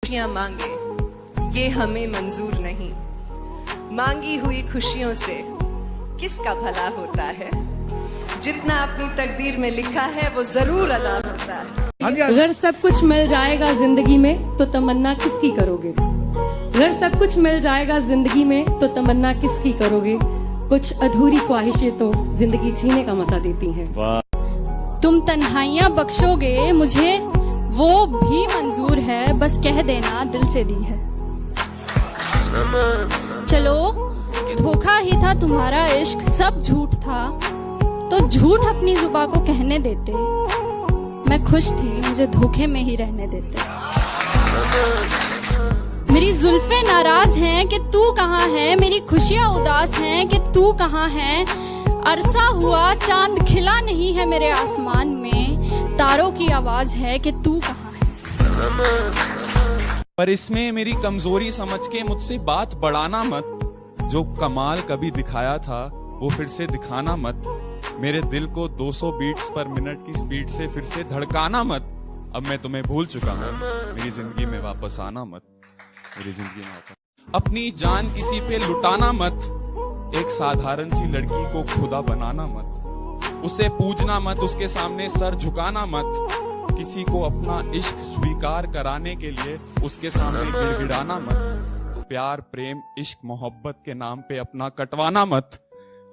खुशियां मांगे ये हमें मंजूर नहीं। मांगी हुई खुशियों से किसका भला होता है। जितना अपनी तकदीर में लिखा है वो जरूर अदा होता है। अगर सब कुछ मिल जाएगा जिंदगी में तो तमन्ना किसकी करोगे। अगर सब कुछ मिल जाएगा जिंदगी में तो तमन्ना किसकी करोगे। कुछ अधूरी ख्वाहिशें तो जिंदगी जीने का मजा देती हैं। तुम तन्हाइयां बख्शोगे मुझे वो भी मंजूर है, बस कह देना दिल से दी है। चलो धोखा ही था तुम्हारा इश्क, सब झूठ था तो झूठ अपनी जुबां को कहने देते। मैं खुश थी मुझे धोखे में ही रहने देते। मेरी जुल्फे नाराज हैं कि तू कहाँ है, मेरी खुशियाँ उदास हैं कि तू कहाँ है। अरसा हुआ चांद खिला नहीं है मेरे आसमान में, तारों की आवाज है कि तू कहाँ है। पर इसमें मेरी कमजोरी समझ के मुझसे बात बढ़ाना मत। जो कमाल कभी दिखाया था वो फिर से दिखाना मत। मेरे दिल को 200 बीट्स पर मिनट की स्पीड से फिर से धड़काना मत। अब मैं तुम्हें भूल चुका हूँ, मेरी जिंदगी में वापस आना मत। मेरी जिंदगी में वापस अपनी जान किसी पे लुटाना मत। एक साधारण सी लड़की को खुदा बनाना मत। उसे पूजना मत, उसके सामने सर झुकाना मत। किसी को अपना इश्क स्वीकार कराने के लिए उसके सामने गिड़गिड़ाना मत। प्यार प्रेम इश्क मोहब्बत के नाम पे अपना कटवाना मत।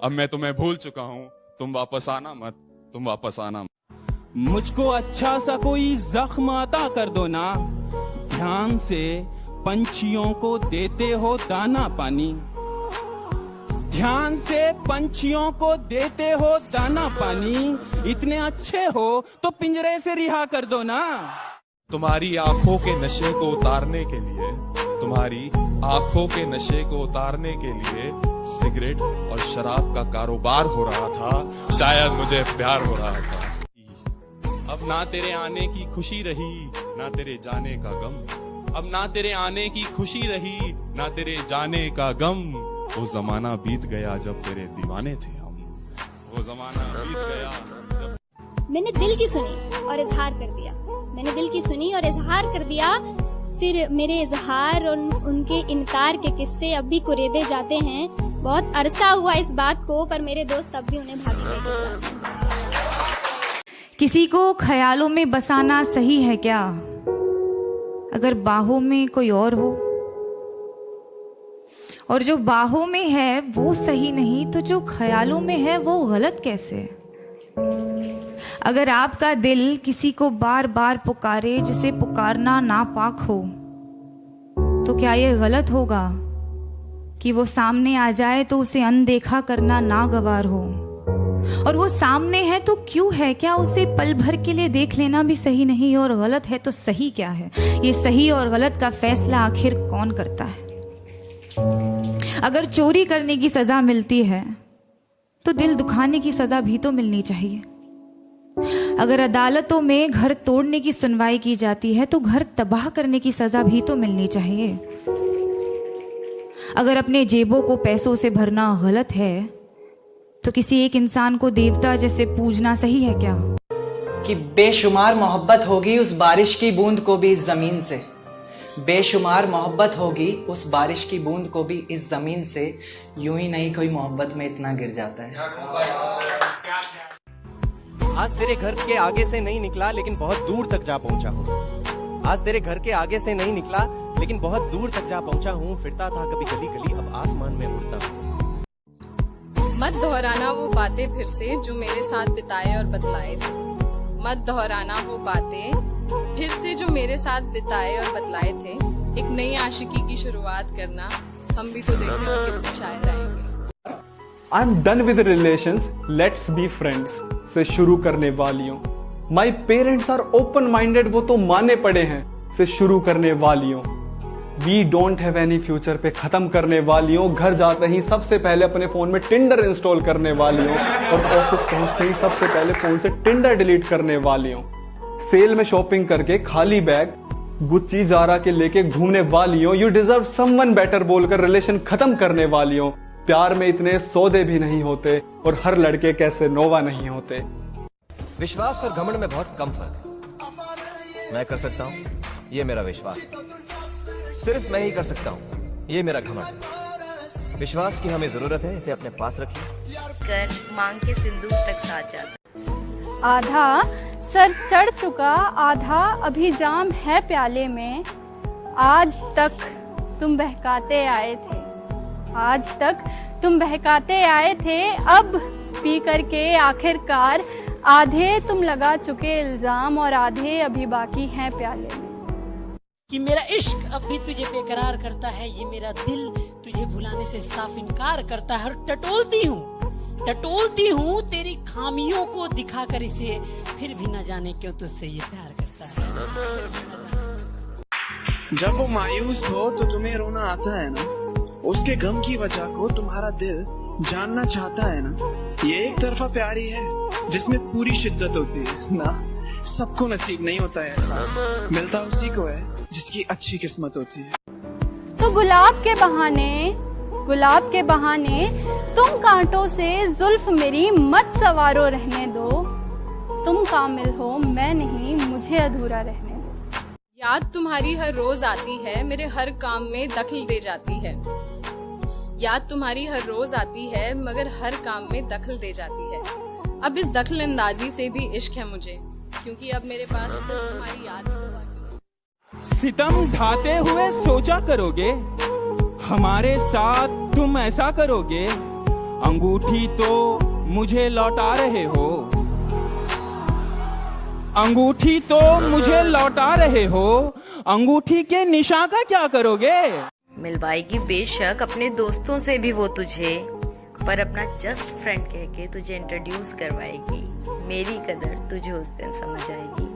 अब मैं तुम्हें भूल चुका हूँ, तुम वापस आना मत, तुम वापस आना मत। मुझको अच्छा सा कोई जख्म अता कर दो ना। ध्यान से पंछियों को देते हो दाना पानी। ध्यान से पंछियों को देते हो दाना पानी। इतने अच्छे हो तो पिंजरे से रिहा कर दो ना। तुम्हारी आंखों के नशे को उतारने के लिए, तुम्हारी आंखों के नशे को उतारने के लिए सिगरेट और शराब का कारोबार हो रहा था। शायद मुझे प्यार हो रहा था। अब ना तेरे आने की खुशी रही ना तेरे जाने का गम। अब ना तेरे आने की खुशी रही ना तेरे जाने का गम। वो जमाना बीत गया जब तेरे दीवाने थे हम। वो जमाना बीत गया जब... मैंने दिल की सुनी और इजहार कर दिया। मैंने दिल की सुनी और इजहार कर दिया। फिर मेरे इजहार और उनके इनकार के किस्से अब भी कुरेदे जाते हैं। बहुत अरसा हुआ इस बात को, पर मेरे दोस्त अब भी उन्हें भागी गए। किसी को ख्यालों में बसाना सही है क्या, अगर बाहों में कोई और हो। और जो बाहों में है वो सही नहीं तो जो ख्यालों में है वो गलत कैसे। अगर आपका दिल किसी को बार बार पुकारे जिसे पुकारना नापाक हो, तो क्या ये गलत होगा कि वो सामने आ जाए तो उसे अनदेखा करना नागवार हो। और वो सामने है तो क्यों है, क्या उसे पल भर के लिए देख लेना भी सही नहीं। और गलत है तो सही क्या है, ये सही और गलत का फैसला आखिर कौन करता है। अगर चोरी करने की सजा मिलती है तो दिल दुखाने की सजा भी तो मिलनी चाहिए। अगर अदालतों में घर तोड़ने की सुनवाई की जाती है तो घर तबाह करने की सजा भी तो मिलनी चाहिए। अगर अपने जेबों को पैसों से भरना गलत है तो किसी एक इंसान को देवता जैसे पूजना सही है क्या। कि बेशुमार मोहब्बत होगी उस बारिश की बूंद को भी इस जमीन से। बेशुमार मोहब्बत होगी उस बारिश की बूंद को भी इस जमीन से। यूं ही नहीं कोई मोहब्बत में इतना गिर जाता है। आज तेरे घर के आगे से नहीं निकला लेकिन बहुत दूर तक जा पहुंचा हूँ। आज तेरे घर के आगे से नहीं निकला लेकिन बहुत दूर तक जा पहुंचा हूँ। फिरता था कभी गली गली अब आसमान में उड़ता हूँ। मत दोहराना वो बातें फिर से जो मेरे साथ बिताए और बतलाए थे। मत दोहराना वो बातें फिर से जो मेरे साथ बिताए और बतलाए थे। एक नई आशिकी की शुरुआत करना, हम भी तो देखें और कितने शायर आएंगे। I am done with relations, let's be friends से शुरू करने वालियों। My parents are open minded, वो तो माने पड़े हैं से शुरू करने वालियों। We don't have any future पे खत्म करने वालियों। घर जाते ही सबसे पहले अपने फोन में टिंडर इंस्टॉल करने वालियों। और ऑफिस पहुंचते ही सबसे पहले फोन से टिंडर डिलीट करने वालियों। सेल में शॉपिंग करके खाली बैग गुच्ची जारा के लेके घूमने वालियों। यू डिजर्व समवन बेटर बोलकर रिलेशन खत्म करने वालियों। प्यार में इतने सौदे भी नहीं होते और हर लड़के कैसे नोवा नहीं होते। विश्वास और घमंड में बहुत कम फर्क है। मैं कर सकता हूँ, ये मेरा विश्वास है। सिर्फ मैं ही कर सकता हूँ, ये मेरा घमंड है। विश्वास की हमें जरूरत है, इसे अपने पास रखिए। कर मांग के सिंदूर तक साथ जाता। आधा सर चढ़ चुका, आधा अभी जाम है प्याले में। आज तक तुम बहकाते आए थे, आज तक तुम बहकाते आए थे। अब पी करके आखिरकार आधे तुम लगा चुके इल्जाम और आधे अभी बाकी हैं प्याले में। कि मेरा इश्क अब भी तुझे बेकरार करता है, ये मेरा दिल तुझे भुलाने से साफ इनकार करता है। और टटोलती हूँ तेरी खामियों को दिखाकर इसे, फिर भी न जाने क्यों तुझसे ये प्यार करता है। जब वो मायूस हो तो तुम्हें रोना आता है ना, उसके गम की वजह को तुम्हारा दिल जानना चाहता है ना। ये एक तरफा प्यार ही है जिसमें पूरी शिद्दत होती है ना। सबको नसीब नहीं होता है एहसास, मिलता उसी को है जिसकी अच्छी किस्मत होती है। तो गुलाब के बहाने तुम कांटों से जुल्फ मेरी मत सवारो रहने दो। तुम कामिल हो मैं नहीं, मुझे अधूरा रहने दो। याद तुम्हारी हर रोज आती है, मेरे हर काम में दखल दे जाती है। याद तुम्हारी हर रोज आती है, मगर हर काम में दखल दे जाती है। अब इस दखल अंदाजी से भी इश्क है मुझे, क्योंकि अब मेरे पास सिर्फ तुम्हारी याद है। सितम ढाते हुए सोचा करोगे, हमारे साथ तुम ऐसा करोगे। अंगूठी तो मुझे लौटा रहे हो, अंगूठी तो मुझे लौटा रहे हो। अंगूठी के निशान का क्या करोगे? मिलवाएगी बेशक अपने दोस्तों से भी वो तुझे, पर अपना जस्ट फ्रेंड कह के तुझे इंट्रोड्यूस करवाएगी। मेरी कदर तुझे उस दिन समझ आएगी।